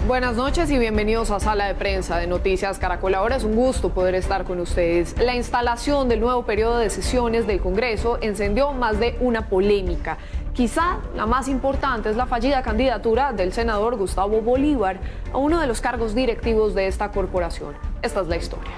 Buenas noches y bienvenidos a Sala de Prensa de Noticias Caracol. Ahora es un gusto poder estar con ustedes. La instalación del nuevo periodo de sesiones del Congreso encendió más de una polémica. Quizá la más importante es la fallida candidatura del senador Gustavo Bolívar a uno de los cargos directivos de esta corporación. Esta es la historia.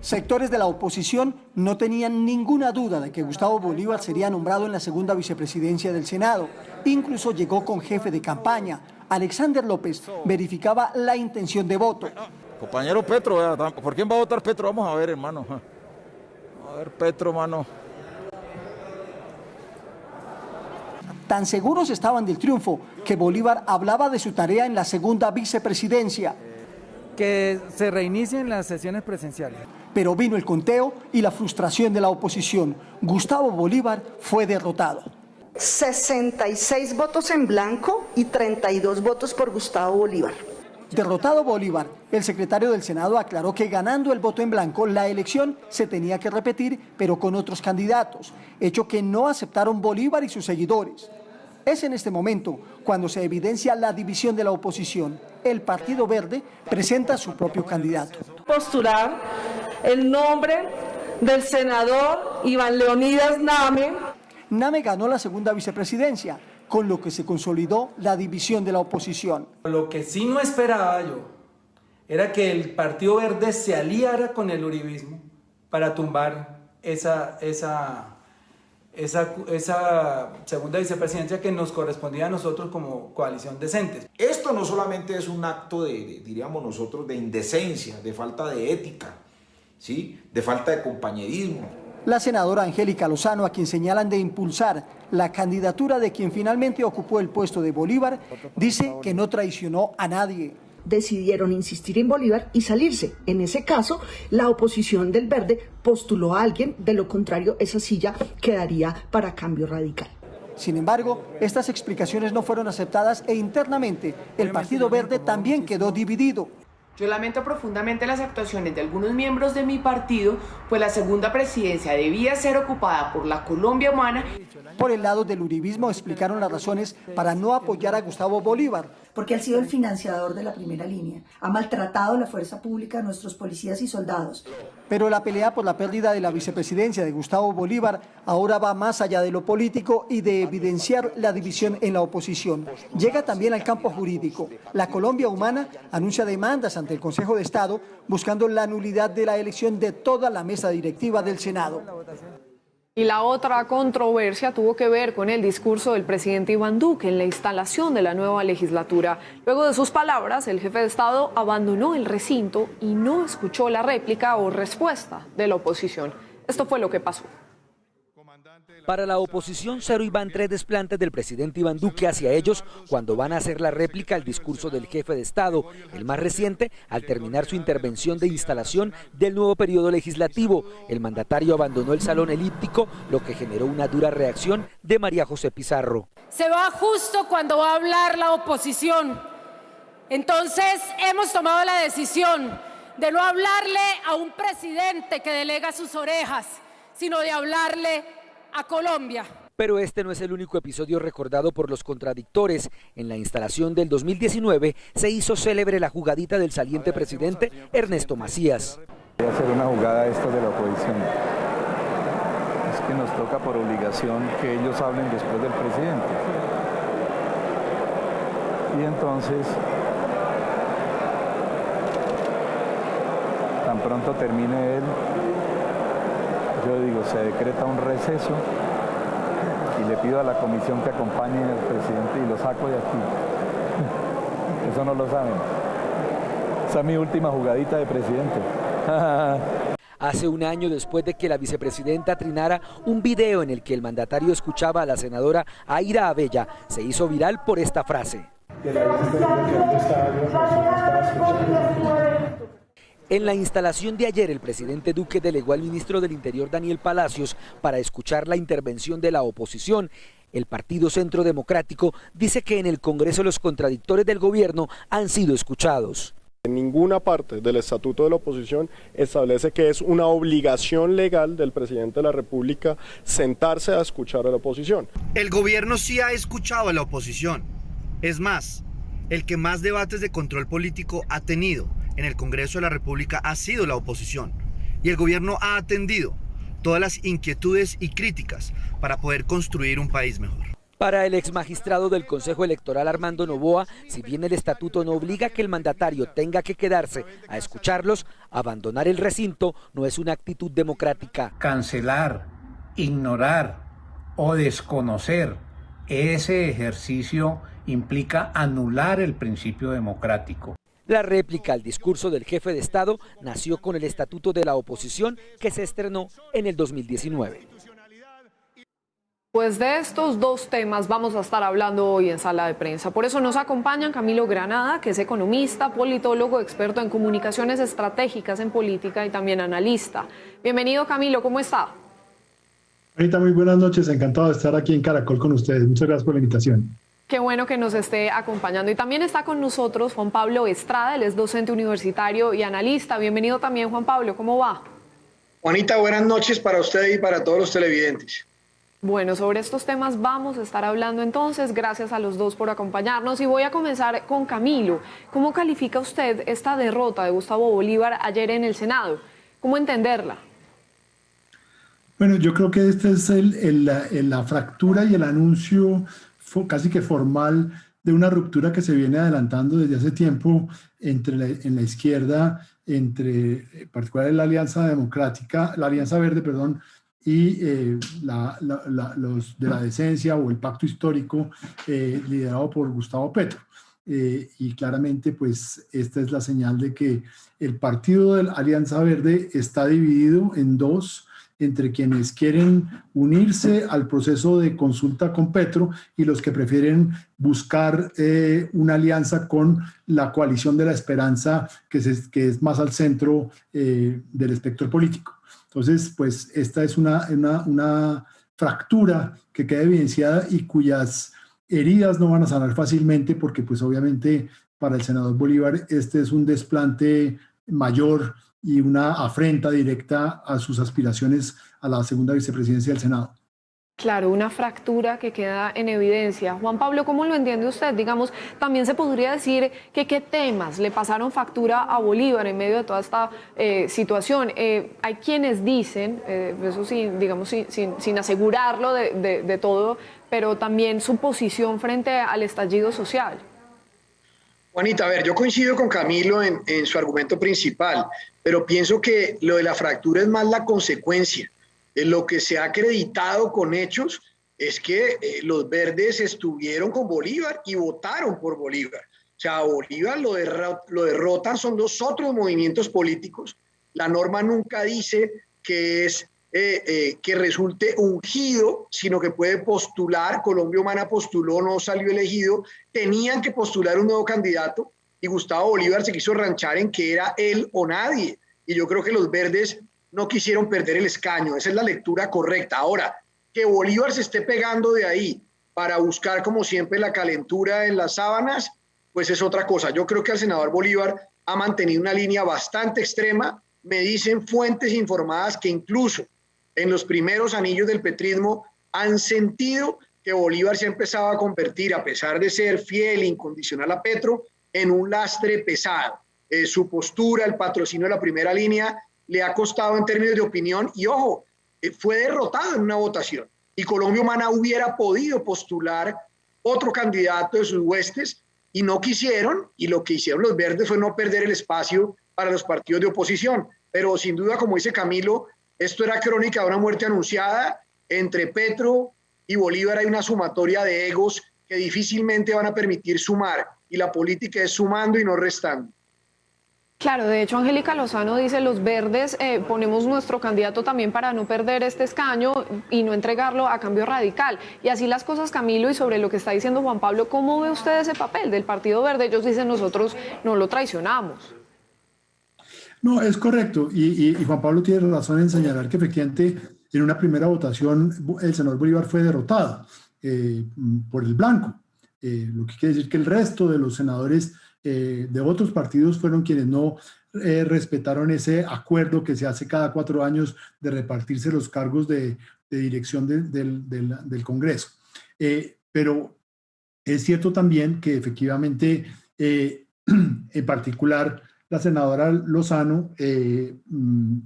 Sectores de la oposición no tenían ninguna duda de que Gustavo Bolívar sería nombrado en la segunda vicepresidencia del Senado. Incluso llegó con jefe de campaña. Alexander López verificaba la intención de voto. Compañero Petro, ¿por quién va a votar Petro? Vamos a ver, hermano. A ver, Petro, mano. Tan seguros estaban del triunfo que Bolívar hablaba de su tarea en la segunda vicepresidencia. Que se reinicien las sesiones presenciales. Pero vino el conteo y la frustración de la oposición. Gustavo Bolívar fue derrotado. 66 votos en blanco y 32 votos por Gustavo Bolívar. Derrotado Bolívar, el secretario del Senado aclaró que ganando el voto en blanco, la elección se tenía que repetir, pero con otros candidatos, hecho que no aceptaron Bolívar y sus seguidores. Es en este momento cuando se evidencia la división de la oposición. El Partido Verde presenta su propio candidato. Postular el nombre del senador Iván Leonidas Name. Name ganó la segunda vicepresidencia, con lo que se consolidó la división de la oposición. Lo que sí no esperaba yo era que el Partido Verde se aliara con el uribismo para tumbar esa segunda vicepresidencia que nos correspondía a nosotros como coalición decentes. Esto no solamente es un acto diríamos nosotros, de indecencia, de falta de ética, ¿sí? De falta de compañerismo. La senadora Angélica Lozano, a quien señalan de impulsar la candidatura de quien finalmente ocupó el puesto de Bolívar, dice que no traicionó a nadie. Decidieron insistir en Bolívar y salirse. En ese caso, la oposición del Verde postuló a alguien, de lo contrario, esa silla quedaría para Cambio Radical. Sin embargo, estas explicaciones no fueron aceptadas e internamente el Partido Verde también quedó dividido. Yo lamento profundamente las actuaciones de algunos miembros de mi partido, pues la segunda presidencia debía ser ocupada por la Colombia humana. Por el lado del uribismo explicaron las razones para no apoyar a Gustavo Bolívar. Porque ha sido el financiador de la primera línea, ha maltratado la fuerza pública, a nuestros policías y soldados. Pero la pelea por la pérdida de la vicepresidencia de Gustavo Bolívar ahora va más allá de lo político y de evidenciar la división en la oposición. Llega también al campo jurídico. La Colombia Humana anuncia demandas ante el Consejo de Estado buscando la nulidad de la elección de toda la mesa directiva del Senado. Y la otra controversia tuvo que ver con el discurso del presidente Iván Duque en la instalación de la nueva legislatura. Luego de sus palabras, el jefe de Estado abandonó el recinto y no escuchó la réplica o respuesta de la oposición. Esto fue lo que pasó. Para la oposición, cero y van 3 desplantes del presidente Iván Duque hacia ellos cuando van a hacer la réplica al discurso del jefe de Estado, el más reciente, al terminar su intervención de instalación del nuevo periodo legislativo. El mandatario abandonó el salón elíptico, lo que generó una dura reacción de María José Pizarro. Se va justo cuando va a hablar la oposición. Entonces hemos tomado la decisión de no hablarle a un presidente que delega sus orejas, sino de hablarle a Colombia. Pero este no es el único episodio recordado por los contradictores. En la instalación del 2019 se hizo célebre la jugadita del saliente presidente Ernesto Macías. Voy a hacer una jugada esto de la oposición. Es que nos toca por obligación que ellos hablen después del presidente. Y entonces, tan pronto termine él, yo digo, se decreta un receso y le pido a la comisión que acompañe al presidente y lo saco de aquí. Eso no lo saben. Esa es mi última jugadita de presidente. Hace un año, después de que la vicepresidenta trinara un video en el que el mandatario escuchaba a la senadora Aira Abella, se hizo viral por esta frase. En la instalación de ayer, el presidente Duque delegó al ministro del Interior, Daniel Palacios, para escuchar la intervención de la oposición. El Partido Centro Democrático dice que en el Congreso los contradictores del gobierno han sido escuchados. En ninguna parte del Estatuto de la Oposición establece que es una obligación legal del presidente de la República sentarse a escuchar a la oposición. El gobierno sí ha escuchado a la oposición. Es más, El que más debates de control político ha tenido en el Congreso de la República ha sido la oposición, y el gobierno ha atendido todas las inquietudes y críticas para poder construir un país mejor. Para el exmagistrado del Consejo Electoral Armando Noboa, si bien el estatuto no obliga a que el mandatario tenga que quedarse a escucharlos, abandonar el recinto no es una actitud democrática. Cancelar, ignorar o desconocer ese ejercicio implica anular el principio democrático. La réplica al discurso del jefe de Estado nació con el Estatuto de la Oposición que se estrenó en el 2019. Pues de estos dos temas vamos a estar hablando hoy en Sala de Prensa. Por eso nos acompañan Camilo Granada, que es economista, politólogo, experto en comunicaciones estratégicas en política y también analista. Bienvenido, Camilo, ¿cómo está? Ahorita muy buenas noches, encantado de estar aquí en Caracol con ustedes. Muchas gracias por la invitación. Qué bueno que nos esté acompañando. Y también está con nosotros Juan Pablo Estrada, él es docente universitario y analista. Bienvenido también, Juan Pablo, ¿cómo va? Juanita, buenas noches para usted y para todos los televidentes. Bueno, sobre estos temas vamos a estar hablando entonces. Gracias a los dos por acompañarnos y voy a comenzar con Camilo. ¿Cómo califica usted esta derrota de Gustavo Bolívar ayer en el Senado? ¿Cómo entenderla? Bueno, yo creo que esta es la fractura y el anuncio casi que formal de una ruptura que se viene adelantando desde hace tiempo en la izquierda, en particular la Alianza Democrática, la Alianza Verde, perdón, y los de la decencia o el pacto histórico liderado por Gustavo Petro. Y claramente pues esta es la señal de que el partido de la Alianza Verde está dividido en dos, entre quienes quieren unirse al proceso de consulta con Petro y los que prefieren buscar una alianza con la coalición de la esperanza que es más al centro del espectro político. Entonces, pues esta es una fractura que queda evidenciada y cuyas heridas no van a sanar fácilmente porque pues obviamente para el senador Bolívar este es un desplante mayor y una afrenta directa a sus aspiraciones a la segunda vicepresidencia del Senado. Claro, una fractura que queda en evidencia. Juan Pablo, ¿cómo lo entiende usted? Digamos, también se podría decir que qué temas le pasaron factura a Bolívar en medio de toda esta situación. Hay quienes dicen, eso sí, digamos, sin asegurarlo de todo, pero también su posición frente al estallido social. Juanita, a ver, yo coincido con Camilo en su argumento principal, pero pienso que lo de la fractura es más la consecuencia. Lo que se ha acreditado con hechos es que los verdes estuvieron con Bolívar y votaron por Bolívar. O sea, a Bolívar lo derrotan son los otros movimientos políticos. La norma nunca dice que que resulte ungido, sino que puede postular. Colombia Humana postuló, no salió elegido. Tenían que postular un nuevo candidato y Gustavo Bolívar se quiso ranchar en que era él o nadie. Y yo creo que los verdes no quisieron perder el escaño. Esa es la lectura correcta. Ahora, que Bolívar se esté pegando de ahí para buscar, como siempre, la calentura en las sábanas, pues es otra cosa. Yo creo que el senador Bolívar ha mantenido una línea bastante extrema. Me dicen fuentes informadas que incluso en los primeros anillos del petrismo han sentido que Bolívar se ha empezado a convertir, a pesar de ser fiel e incondicional a Petro, en un lastre pesado. Su postura, el patrocinio de la primera línea, le ha costado en términos de opinión y, ojo, fue derrotado en una votación. Y Colombia Humana hubiera podido postular otro candidato de sus huestes y no quisieron, y lo que hicieron los verdes fue no perder el espacio para los partidos de oposición. Pero sin duda, como dice Camilo, esto era crónica de una muerte anunciada. Entre Petro y Bolívar hay una sumatoria de egos que difícilmente van a permitir sumar, y la política es sumando y no restando. Claro, de hecho Angélica Lozano dice, los verdes ponemos nuestro candidato también para no perder este escaño y no entregarlo a Cambio Radical. Y así las cosas, Camilo, y sobre lo que está diciendo Juan Pablo, ¿cómo ve usted ese papel del Partido Verde? Ellos dicen, nosotros no lo traicionamos. No, es correcto, y Juan Pablo tiene razón en señalar que efectivamente en una primera votación el senador Bolívar fue derrotado por el blanco, lo que quiere decir que el resto de los senadores de otros partidos fueron quienes no respetaron ese acuerdo que se hace cada 4 años de repartirse los cargos de dirección del Congreso. Pero Es cierto también que efectivamente, en particular, la senadora Lozano,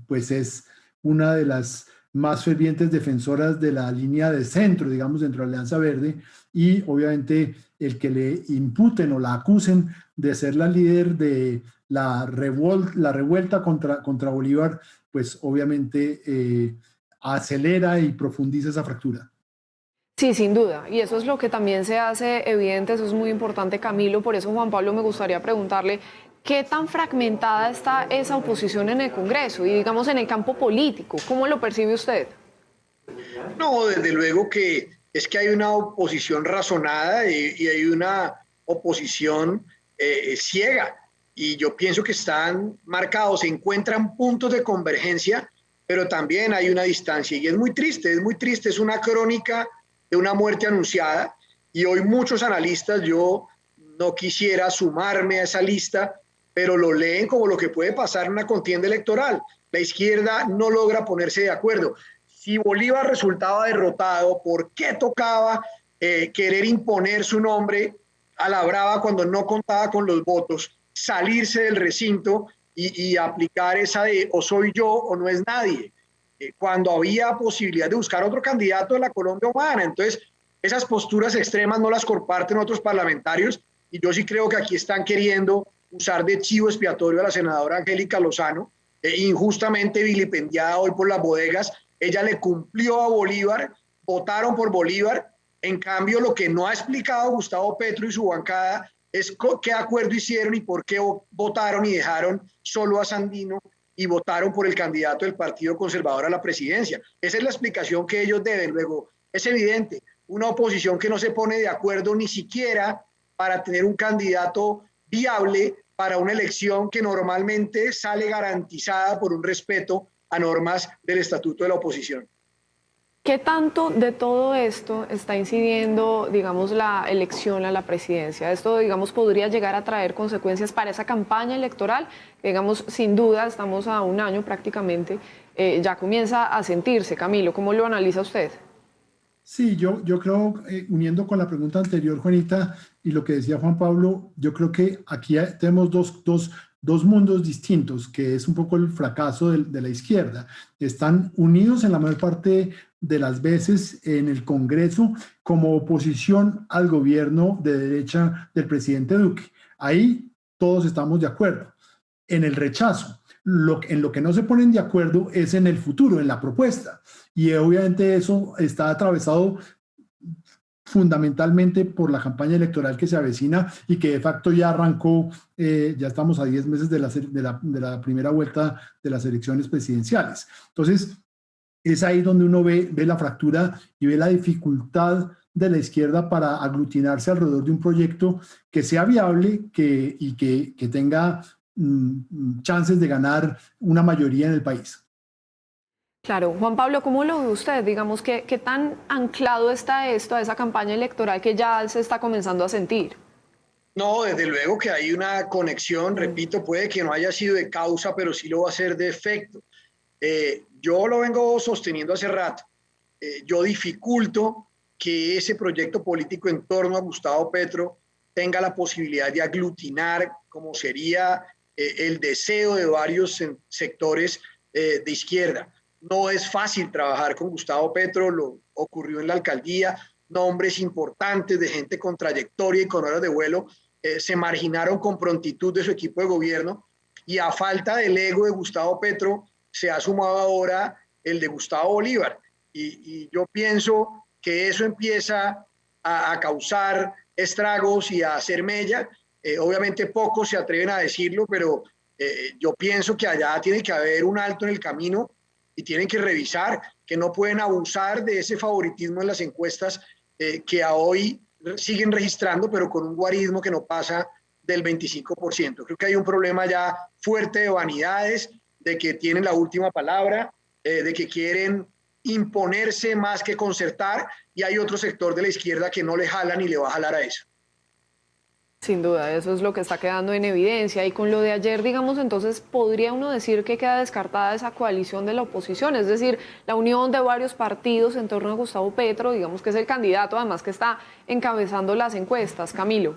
pues es una de las más fervientes defensoras de la línea de centro, digamos, dentro de la Alianza Verde, y obviamente el que le imputen o la acusen de ser la líder de la revuelta contra Bolívar, pues obviamente acelera y profundiza esa fractura. Sí, sin duda, y eso es lo que también se hace evidente, eso es muy importante, Camilo. Por eso, Juan Pablo, me gustaría preguntarle qué tan fragmentada está esa oposición en el Congreso y, digamos, en el campo político. ¿Cómo lo percibe usted? No, desde luego que es que hay una oposición razonada y hay una oposición ciega, y yo pienso que están marcados, se encuentran puntos de convergencia, pero también hay una distancia, y es muy triste, es una crónica de una muerte anunciada, y hoy muchos analistas, yo no quisiera sumarme a esa lista, pero lo leen como lo que puede pasar en una contienda electoral. La izquierda no logra ponerse de acuerdo. Si Bolívar resultaba derrotado, ¿por qué tocaba querer imponer su nombre a la brava cuando no contaba con los votos, salirse del recinto y aplicar esa de o soy yo o no es nadie? Cuando había posibilidad de buscar otro candidato de la Colombia humana. Entonces, esas posturas extremas no las comparten otros parlamentarios, y yo sí creo que aquí están queriendo usar de chivo expiatorio a la senadora Angélica Lozano, injustamente vilipendiada hoy por las bodegas. Ella le cumplió a Bolívar, votaron por Bolívar. En cambio, lo que no ha explicado Gustavo Petro y su bancada es qué acuerdo hicieron y por qué votaron y dejaron solo a Sandino y votaron por el candidato del Partido Conservador a la presidencia. Esa es la explicación que ellos deben. Luego, es evidente, una oposición que no se pone de acuerdo ni siquiera para tener un candidato viable para una elección que normalmente sale garantizada por un respeto a normas del Estatuto de la Oposición. ¿Qué tanto de todo esto está incidiendo, digamos, la elección a la presidencia? Esto, digamos, podría llegar a traer consecuencias para esa campaña electoral, que, digamos, sin duda, estamos a un año prácticamente, ya comienza a sentirse. Camilo, ¿cómo lo analiza usted? Sí, yo creo, uniendo con la pregunta anterior, Juanita, y lo que decía Juan Pablo, yo creo que aquí tenemos dos mundos distintos, que es un poco el fracaso de la izquierda. Están unidos en la mayor parte de las veces en el Congreso como oposición al gobierno de derecha del presidente Duque. Ahí todos estamos de acuerdo. En el rechazo, en lo que no se ponen de acuerdo es en el futuro, en la propuesta. Y obviamente eso está atravesado fundamentalmente por la campaña electoral que se avecina y que de facto ya arrancó, ya estamos a 10 meses de la primera vuelta de las elecciones presidenciales. Entonces, es ahí donde uno ve la fractura y ve la dificultad de la izquierda para aglutinarse alrededor de un proyecto que sea viable y que tenga chances de ganar una mayoría en el país. Claro, Juan Pablo, ¿cómo lo ve usted? Digamos, ¿qué tan anclado está esto a esa campaña electoral que ya se está comenzando a sentir? No, desde luego que hay una conexión, repito, puede que no haya sido de causa, pero sí lo va a ser de efecto. Yo lo vengo sosteniendo hace rato. Yo dificulto que ese proyecto político en torno a Gustavo Petro tenga la posibilidad de aglutinar, como sería el deseo de varios sectores de izquierda. No es fácil trabajar con Gustavo Petro, lo ocurrió en la alcaldía, nombres importantes de gente con trayectoria y con horas de vuelo se marginaron con prontitud de su equipo de gobierno, y a falta del ego de Gustavo Petro se ha sumado ahora el de Gustavo Bolívar, y yo pienso que eso empieza a causar estragos y a hacer mella. Obviamente pocos se atreven a decirlo, pero yo pienso que allá tiene que haber un alto en el camino y tienen que revisar que no pueden abusar de ese favoritismo en las encuestas que a hoy siguen registrando, pero con un guarismo que no pasa del 25%. Creo que hay un problema ya fuerte de vanidades, de que tienen la última palabra, de que quieren imponerse más que concertar, y hay otro sector de la izquierda que no le jala ni le va a jalar a eso. Sin duda, eso es lo que está quedando en evidencia. Y con lo de ayer, digamos, entonces, ¿podría uno decir que queda descartada esa coalición de la oposición? Es decir, la unión de varios partidos en torno a Gustavo Petro, digamos que es el candidato, además que está encabezando las encuestas. Camilo.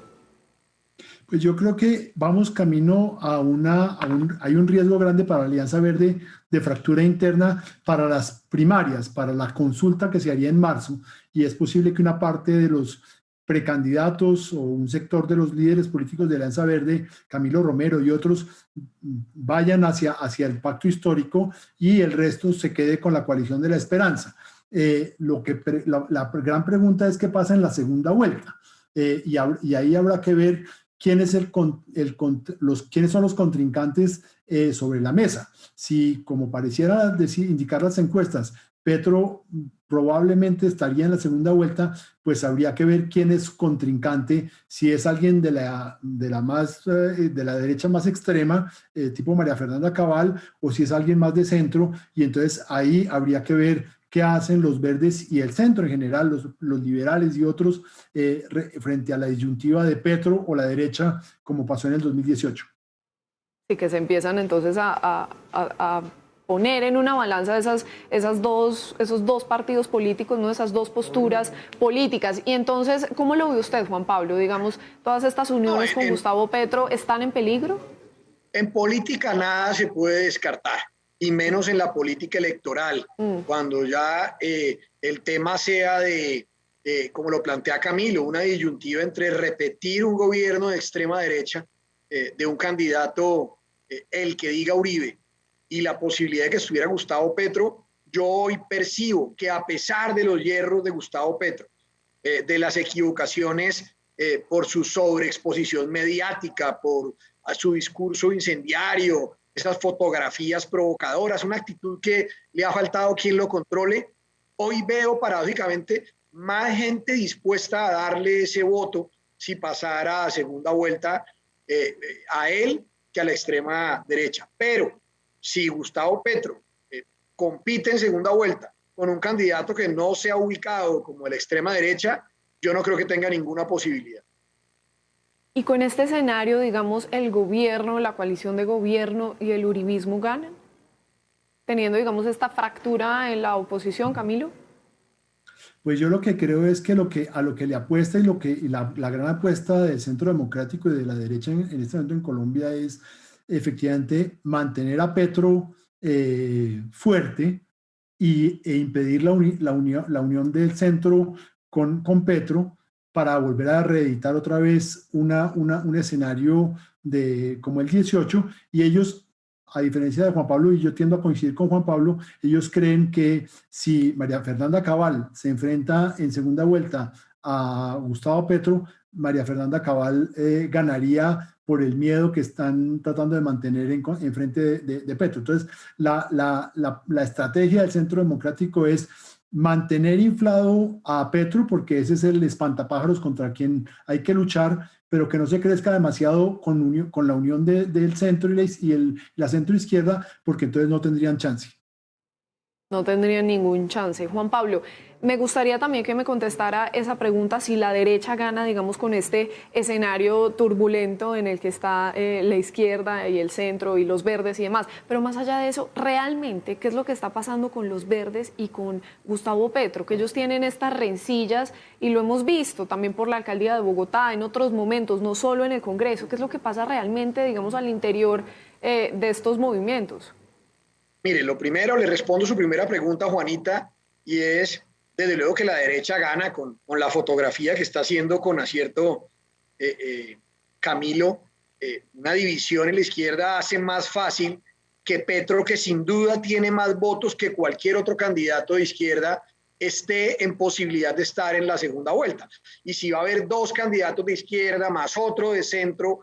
Pues yo creo que vamos camino hay un riesgo grande para la Alianza Verde de fractura interna para las primarias, para la consulta que se haría en marzo, y es posible que una parte de los precandidatos o un sector de los líderes políticos de Alianza Verde, Camilo Romero y otros, vayan hacia el pacto histórico y el resto se quede con la coalición de la esperanza. La gran pregunta es qué pasa en la segunda vuelta, y ahí habrá que ver quiénes son los contrincantes sobre la mesa. Si, como pareciera indicar las encuestas, Petro probablemente estaría en la segunda vuelta, pues habría que ver quién es contrincante, si es alguien de la derecha más extrema, tipo María Fernanda Cabal, o si es alguien más de centro, y entonces ahí habría que ver qué hacen los verdes y el centro en general, los liberales y otros, frente a la disyuntiva de Petro o la derecha, como pasó en el 2018. Y que se empiezan entonces a poner en una balanza esos dos partidos políticos, ¿no? Esas dos posturas políticas. Y entonces, ¿cómo lo ve usted, Juan Pablo? Digamos, ¿todas estas uniones con Gustavo Petro están en peligro? En política nada se puede descartar, y menos en la política electoral, cuando ya el tema sea como lo plantea Camilo, una disyuntiva entre repetir un gobierno de extrema derecha de un candidato, el que diga Uribe, y la posibilidad de que estuviera Gustavo Petro. Yo hoy percibo que, a pesar de los hierros de Gustavo Petro, de las equivocaciones por su sobreexposición mediática, por su discurso incendiario, esas fotografías provocadoras, una actitud que le ha faltado quien lo controle, hoy veo paradójicamente más gente dispuesta a darle ese voto si pasara a segunda vuelta a él que a la extrema derecha. Pero si Gustavo Petro compite en segunda vuelta con un candidato que no se ha ubicado como la extrema derecha, yo no creo que tenga ninguna posibilidad. Y con este escenario, digamos, el gobierno, la coalición de gobierno y el uribismo ganan, teniendo, digamos, esta fractura en la oposición, Camilo. Pues yo lo que creo es que a lo que le apuesta y la gran apuesta del Centro Democrático y de la derecha en este momento en Colombia es efectivamente mantener a Petro fuerte e impedir la unión del centro con Petro, para volver a reeditar otra vez un escenario como el 18, y ellos, a diferencia de Juan Pablo, y yo tiendo a coincidir con Juan Pablo, ellos creen que si María Fernanda Cabal se enfrenta en segunda vuelta a Gustavo Petro, María Fernanda Cabal ganaría por el miedo que están tratando de mantener en frente de Petro. Entonces, la estrategia del Centro Democrático es mantener inflado a Petro, porque ese es el espantapájaros contra quien hay que luchar, pero que no se crezca demasiado con la unión del centro y la centro izquierda, porque entonces no tendrían chance. No tendrían ningún chance. Juan Pablo, me gustaría también que me contestara esa pregunta, si la derecha gana, digamos, con este escenario turbulento en el que está la izquierda y el centro y los verdes y demás. Pero más allá de eso, realmente, ¿qué es lo que está pasando con los verdes y con Gustavo Petro? Que ellos tienen estas rencillas, y lo hemos visto también por la alcaldía de Bogotá, en otros momentos, no solo en el Congreso. ¿Qué es lo que pasa realmente, digamos, al interior de estos movimientos? Mire, lo primero, le respondo su primera pregunta, Juanita, y es, desde luego que la derecha gana con la fotografía que está haciendo con acierto Camilo. Una división en la izquierda hace más fácil que Petro, que sin duda tiene más votos que cualquier otro candidato de izquierda, esté en posibilidad de estar en la segunda vuelta. Y si va a haber dos candidatos de izquierda más otro de centro,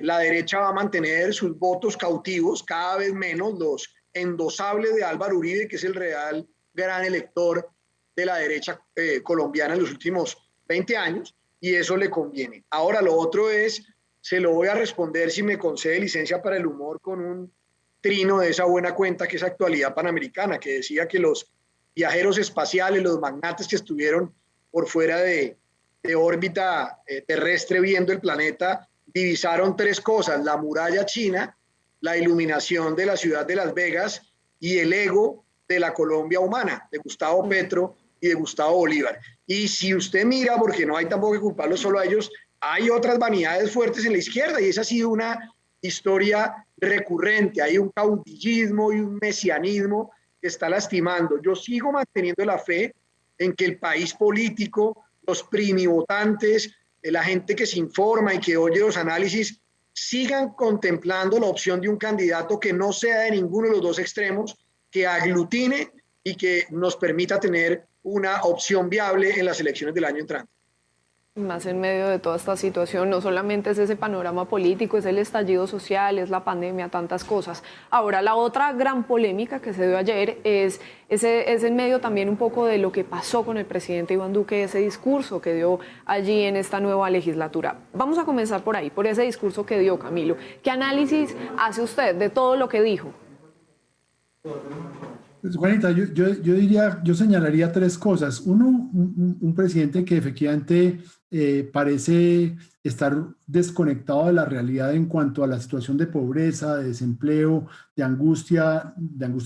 la derecha va a mantener sus votos cautivos, cada vez menos los endosables de Álvaro Uribe, que es el real gran elector de la derecha colombiana en los últimos 20 años, y eso le conviene. Ahora, lo otro es, se lo voy a responder, si me concede licencia para el humor, con un trino de esa buena cuenta que es Actualidad Panamericana, que decía que los viajeros espaciales, los magnates que estuvieron por fuera de de órbita terrestre viendo el planeta, divisaron 3 cosas: la muralla china, la iluminación de la ciudad de Las Vegas y el ego de la Colombia humana, de Gustavo Petro y de Gustavo Bolívar. Y si usted mira, porque no hay tampoco que culparlo solo a ellos, hay otras vanidades fuertes en la izquierda, y esa ha sido una historia recurrente. Hay un caudillismo y un mesianismo que está lastimando. Yo sigo manteniendo la fe en que el país político, los primivotantes, la gente que se informa y que oye los análisis, sigan contemplando la opción de un candidato que no sea de ninguno de los 2 extremos, que aglutine y que nos permita tener una opción viable en las elecciones del año entrante. Más en medio de toda esta situación, no solamente es ese panorama político, es el estallido social, es la pandemia, tantas cosas. Ahora, la otra gran polémica que se dio ayer es en medio también un poco de lo que pasó con el presidente Iván Duque, ese discurso que dio allí en esta nueva legislatura. Vamos a comenzar por ahí, por ese discurso que dio, Camilo. ¿Qué análisis hace usted de todo lo que dijo? Pues, Juanita, yo señalaría 3 cosas. Uno, un presidente que efectivamente parece estar desconectado de la realidad en cuanto a la situación de pobreza, de desempleo, de angustia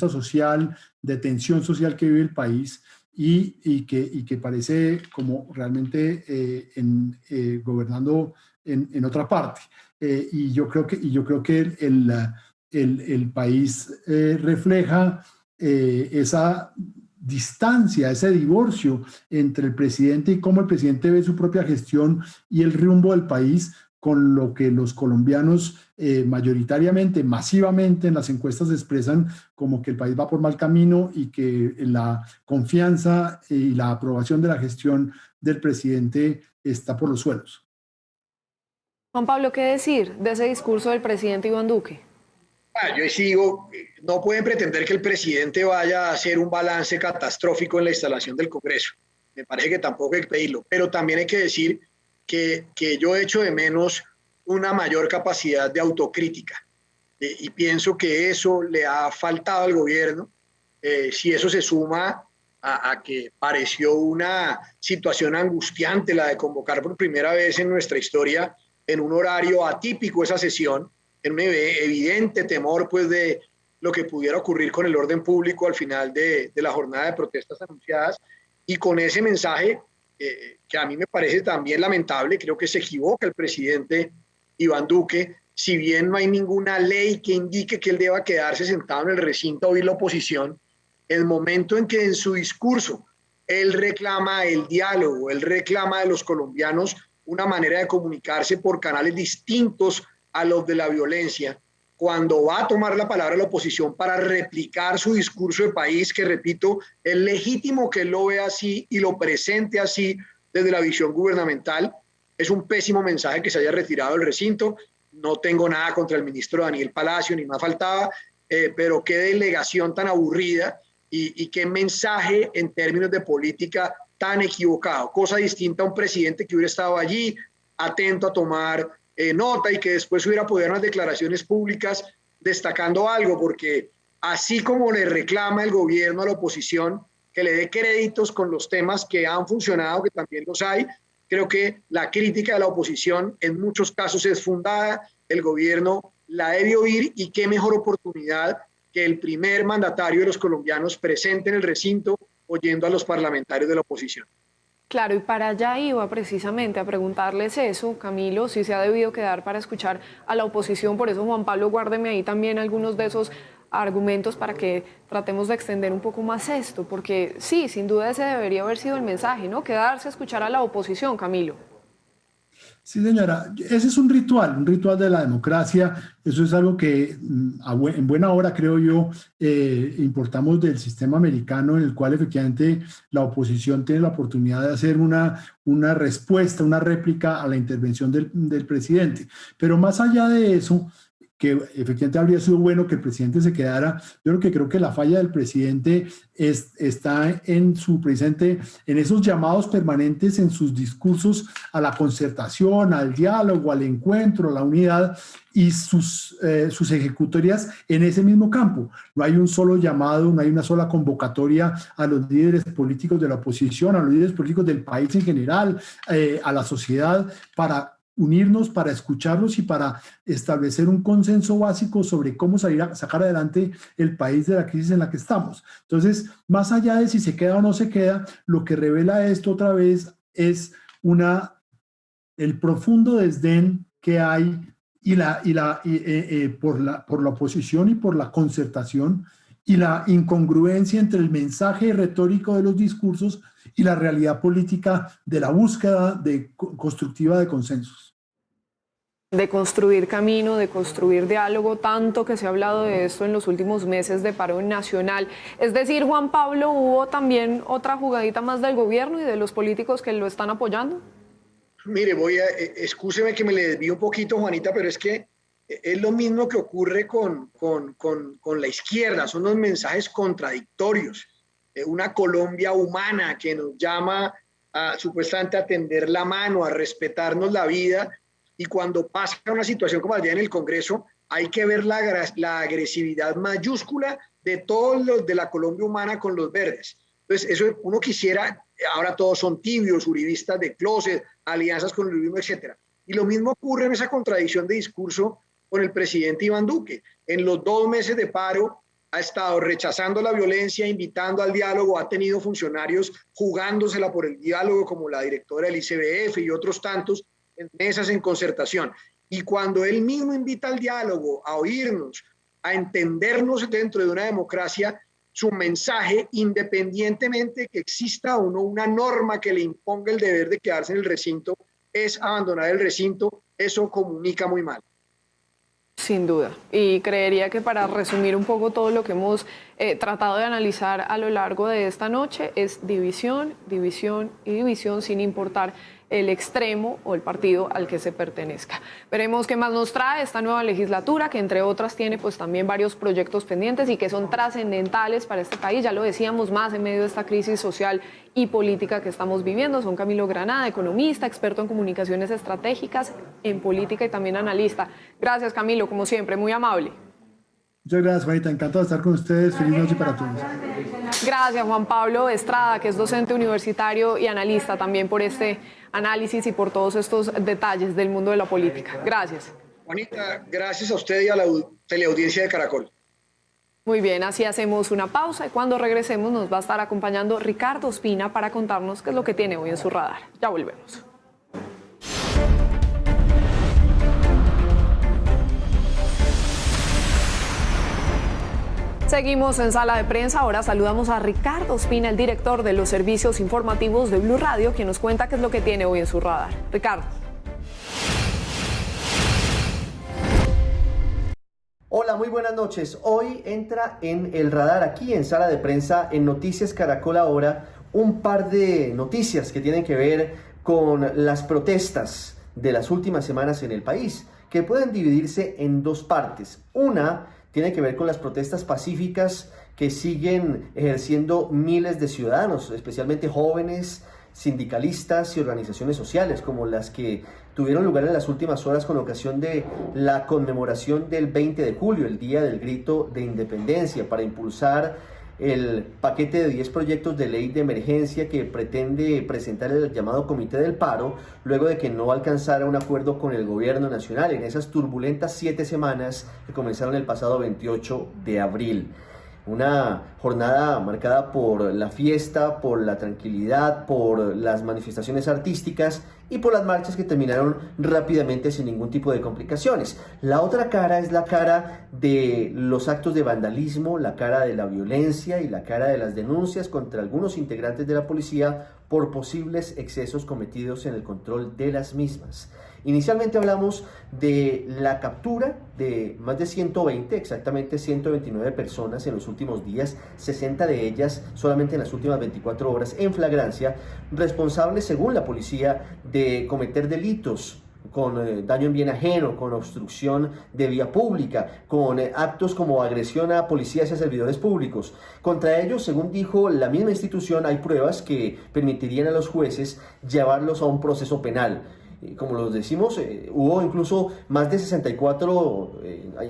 social, de tensión social que vive el país, y que parece como realmente gobernando en otra parte. Y yo creo que el país refleja esa distancia, ese divorcio entre el presidente y cómo el presidente ve su propia gestión y el rumbo del país, con lo que los colombianos mayoritariamente, masivamente en las encuestas expresan como que el país va por mal camino y que la confianza y la aprobación de la gestión del presidente está por los suelos. Juan Pablo, ¿qué decir de ese discurso del presidente Iván Duque? Yo sigo, no pueden pretender que el presidente vaya a hacer un balance catastrófico en la instalación del Congreso. Me parece que tampoco hay que pedirlo, pero también hay que decir que yo echo de menos una mayor capacidad de autocrítica, y pienso que eso le ha faltado al gobierno. Si eso se suma a que pareció una situación angustiante la de convocar por primera vez en nuestra historia en un horario atípico esa sesión, en un evidente temor pues de lo que pudiera ocurrir con el orden público al final de la jornada de protestas anunciadas, y con ese mensaje que a mí me parece también lamentable. Creo que se equivoca el presidente Iván Duque. Si bien no hay ninguna ley que indique que él deba quedarse sentado en el recinto a oír la oposición, el momento en que en su discurso él reclama el diálogo, él reclama de los colombianos una manera de comunicarse por canales distintos a los de la violencia, cuando va a tomar la palabra la oposición para replicar su discurso de país, que repito, es legítimo que él lo vea así y lo presente así desde la visión gubernamental, es un pésimo mensaje que se haya retirado del recinto. No tengo nada contra el ministro Daniel Palacio, ni más faltaba, pero qué delegación tan aburrida y qué mensaje en términos de política tan equivocado. Cosa distinta a un presidente que hubiera estado allí, atento a tomar nota, y que después hubiera podido dar unas declaraciones públicas destacando algo, porque así como le reclama el gobierno a la oposición que le dé créditos con los temas que han funcionado, que también los hay, creo que la crítica de la oposición en muchos casos es fundada. El gobierno la debe oír, y qué mejor oportunidad que el primer mandatario de los colombianos presente en el recinto oyendo a los parlamentarios de la oposición. Claro, y para allá iba precisamente a preguntarles eso, Camilo, si se ha debido quedar para escuchar a la oposición. Por eso, Juan Pablo, guárdeme ahí también algunos de esos argumentos para que tratemos de extender un poco más esto, porque sí, sin duda ese debería haber sido el mensaje, ¿no? Quedarse a escuchar a la oposición, Camilo. Sí, señora, ese es un ritual de la democracia. Eso es algo que en buena hora, creo yo, importamos del sistema americano, en el cual efectivamente la oposición tiene la oportunidad de hacer una respuesta, una réplica a la intervención del presidente. Pero más allá de eso, que efectivamente habría sido bueno que el presidente se quedara. Yo creo que la falla del presidente está en su presente, en esos llamados permanentes en sus discursos a la concertación, al diálogo, al encuentro, a la unidad, y sus ejecutorias en ese mismo campo. No hay un solo llamado, no hay una sola convocatoria a los líderes políticos de la oposición, a los líderes políticos del país en general, a la sociedad, para unirnos, para escucharlos y para establecer un consenso básico sobre cómo sacar adelante el país de la crisis en la que estamos. Entonces, más allá de si se queda o no se queda, lo que revela esto otra vez es el profundo desdén que hay por la oposición y por la concertación, y la incongruencia entre el mensaje retórico de los discursos y la realidad política de la búsqueda constructiva de consensos. De construir camino, de construir diálogo, tanto que se ha hablado de esto en los últimos meses de paro nacional. Es decir, Juan Pablo, ¿hubo también otra jugadita más del gobierno y de los políticos que lo están apoyando? Mire, excúseme que me le desvío un poquito, Juanita, pero es que es lo mismo que ocurre con la izquierda, son unos mensajes contradictorios. Una Colombia humana que nos llama supuestamente a tender la mano, a respetarnos la vida, y cuando pasa una situación como la de en el Congreso, hay que ver la agresividad mayúscula de todos los de la Colombia humana con los verdes. Entonces, eso uno quisiera, ahora todos son tibios, uribistas de closet, alianzas con el uribismo, etc. Y lo mismo ocurre en esa contradicción de discurso con el presidente Iván Duque. En los 2 meses de paro ha estado rechazando la violencia, invitando al diálogo, ha tenido funcionarios jugándosela por el diálogo, como la directora del ICBF y otros tantos, en mesas en concertación. Y cuando él mismo invita al diálogo, a oírnos, a entendernos dentro de una democracia, su mensaje, independientemente que exista o no una norma que le imponga el deber de quedarse en el recinto, es abandonar el recinto. Eso comunica muy mal. Sin duda. Y creería que para resumir un poco todo lo que hemos tratado de analizar a lo largo de esta noche, es división, división y división, sin importar el extremo o el partido al que se pertenezca. Veremos qué más nos trae esta nueva legislatura, que entre otras tiene pues también varios proyectos pendientes y que son trascendentales para este país. Ya lo decíamos, más en medio de esta crisis social y política que estamos viviendo. Son Camilo Granada, economista, experto en comunicaciones estratégicas, en política y también analista. Gracias, Camilo, como siempre, muy amable. Muchas gracias, Juanita. Encantado de estar con ustedes. Feliz noche para todos. Gracias, Juan Pablo Estrada, que es docente universitario y analista, también por este análisis y por todos estos detalles del mundo de la política. Gracias. Juanita, gracias a usted y a la teleaudiencia de Caracol. Muy bien, así hacemos una pausa y cuando regresemos nos va a estar acompañando Ricardo Ospina para contarnos qué es lo que tiene hoy en su radar. Ya volvemos. Seguimos en Sala de Prensa. Ahora saludamos a Ricardo Ospina, el director de los servicios informativos de Blue Radio, quien nos cuenta qué es lo que tiene hoy en su radar. Ricardo. Hola, muy buenas noches. Hoy entra en el radar aquí en Sala de Prensa en Noticias Caracol Ahora un par de noticias que tienen que ver con las protestas de las últimas semanas en el país, que pueden dividirse en 2 partes. Una tiene que ver con las protestas pacíficas que siguen ejerciendo miles de ciudadanos, especialmente jóvenes, sindicalistas y organizaciones sociales, como las que tuvieron lugar en las últimas horas con ocasión de la conmemoración del 20 de julio, el Día del Grito de Independencia, para impulsar el paquete de 10 proyectos de ley de emergencia que pretende presentar el llamado Comité del Paro, luego de que no alcanzara un acuerdo con el gobierno nacional en esas turbulentas 7 semanas que comenzaron el pasado 28 de abril. Una jornada marcada por la fiesta, por la tranquilidad, por las manifestaciones artísticas y por las marchas que terminaron rápidamente sin ningún tipo de complicaciones. La otra cara es la cara de los actos de vandalismo, la cara de la violencia y la cara de las denuncias contra algunos integrantes de la policía por posibles excesos cometidos en el control de las mismas. Inicialmente hablamos de la captura de más de 120, exactamente 129 personas en los últimos días, 60 de ellas solamente en las últimas 24 horas en flagrancia, responsables según la policía de cometer delitos con daño en bien ajeno, con obstrucción de vía pública, con actos como agresión a policías y a servidores públicos. Contra ellos, según dijo la misma institución, hay pruebas que permitirían a los jueces llevarlos a un proceso penal. Como los decimos, hubo incluso más de 64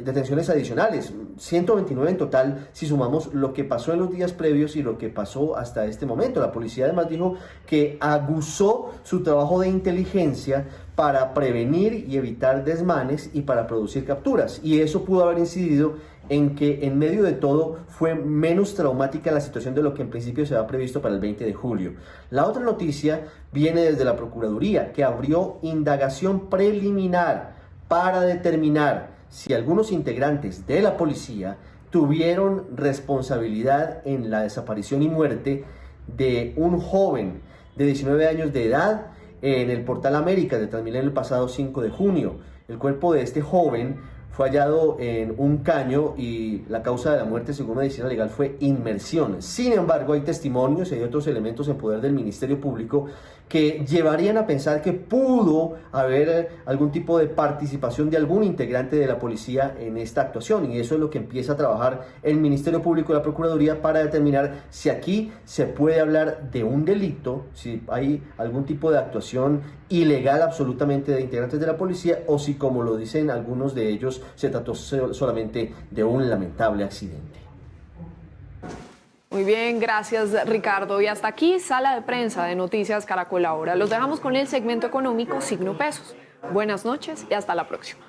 detenciones adicionales, 129 en total si sumamos lo que pasó en los días previos y lo que pasó hasta este momento. La policía además dijo que aguzó su trabajo de inteligencia para prevenir y evitar desmanes y para producir capturas, y eso pudo haber incidido en que en medio de todo fue menos traumática la situación de lo que en principio se había previsto para el 20 de julio. La otra noticia viene desde la Procuraduría, que abrió indagación preliminar para determinar si algunos integrantes de la policía tuvieron responsabilidad en la desaparición y muerte de un joven de 19 años de edad en el Portal América de Transmilenio el pasado 5 de junio. El cuerpo de este joven fue hallado en un caño y la causa de la muerte, según medicina legal, fue inmersión. Sin embargo, hay testimonios y hay otros elementos en poder del Ministerio Público que llevarían a pensar que pudo haber algún tipo de participación de algún integrante de la policía en esta actuación, y eso es lo que empieza a trabajar el Ministerio Público y la Procuraduría para determinar si aquí se puede hablar de un delito, si hay algún tipo de actuación ilegal absolutamente de integrantes de la policía, o si, como lo dicen algunos de ellos, se trató solamente de un lamentable accidente. Muy bien, gracias Ricardo. Y hasta aquí, Sala de Prensa de Noticias Caracol Ahora. Los dejamos con el segmento económico Signo Pesos. Buenas noches y hasta la próxima.